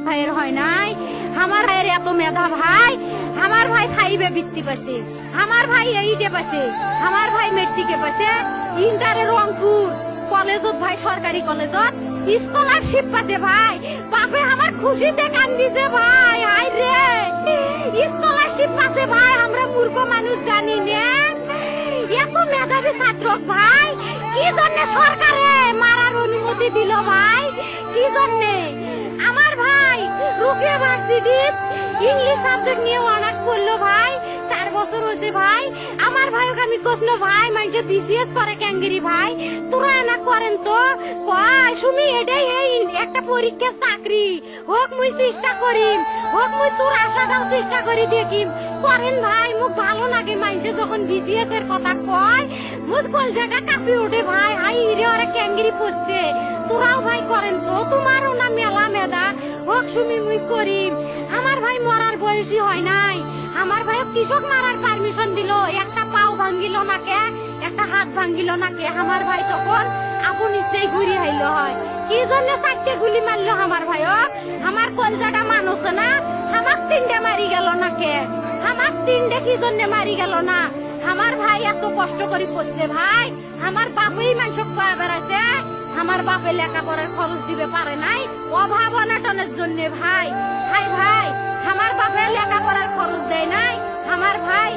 ভাইয়ের হয় নাই, আমার ভাইয়ের এত মেধা ভাই, আমার ভাই 5 বৃত্তি পাচ্ছে, আমার ভাই 8 পাচ্ছে, আমার ভাই মেট্রিকে পাচ্ছে, ইন্টারে রংপুর কলেজত ভাই সরকারি কলেজত স্কলারশিপ পাচ্ছে ভাই, বাপে আমার খুশিতে কান্দিছে ভাই, হাই রে স্কলারশিপ পাচ্ছে ভাই, আমরা মূর্খ মানুষ জানি না এত মেধাবী ছাত্র ভাই, কি জন্য সরকারে মারার অনুমতি দিল ভাই, কি জন্য? আমার ভাই রুকিয়া ভার্সিটি ইংলিশ সাবজেক্ট নিয়ে অনার্স করলো ভাই, 4 বছর হয়েছে ভাই, আমার ভাইকে আমি কষ্ট ভাই মানে বিসিএস করে ক্যাঙ্গেরি ভাই, তোরা না করেন তো কয় শুনি এটাই একটা পরীক্ষা চাকরি হোক মুই চেষ্টা করিম, হোক মুই তোর আশাটাও চেষ্টা করি দেখিম, করেন ভাই মুখ ভালো লাগে মানুষে যখন বিসিএস এর কথা কয়, মুখ কলজাটা কাঁপি ওঠে ভাই, হাই রে ওরা ক্যাঙ্গেরি পড়ছে, তোরাও ভাই করেন তো, তোমারও না মেলা মেধা, হোক শুনি মুই করিম। আমার ভাই মরার বয়সী হয় নাই, আমার ভাই কৃষক মারার পারমিশন দিল, একটা পাও ভাঙ্গিল না কে, একটা হাত ভাঙ্গিল না কে, আমার ভাই তখন আপন ইচ্ছেই ঘুরি আইলো হয়, কি জন্য 4টে গুলি মারলো আমার ভাই, আমার কলজাটা মানুষ না, আমার 3টে মারি গেল না কে, আমার 3টে কি জন্য মারি গেল না, আমার ভাই এত কষ্ট করে পড়ছে ভাই, আমার বাপেই মানুষ কয়ে বেড়াচ্ছে, আমার বাপে লেখাপড়ার খরচ দিবে পারে নাই, অভাব অনাটনের জন্য ভাই, ভাই ভাই আমার বাপে লেখাপড়ার খরচ দেয় নাই, আমার ভাই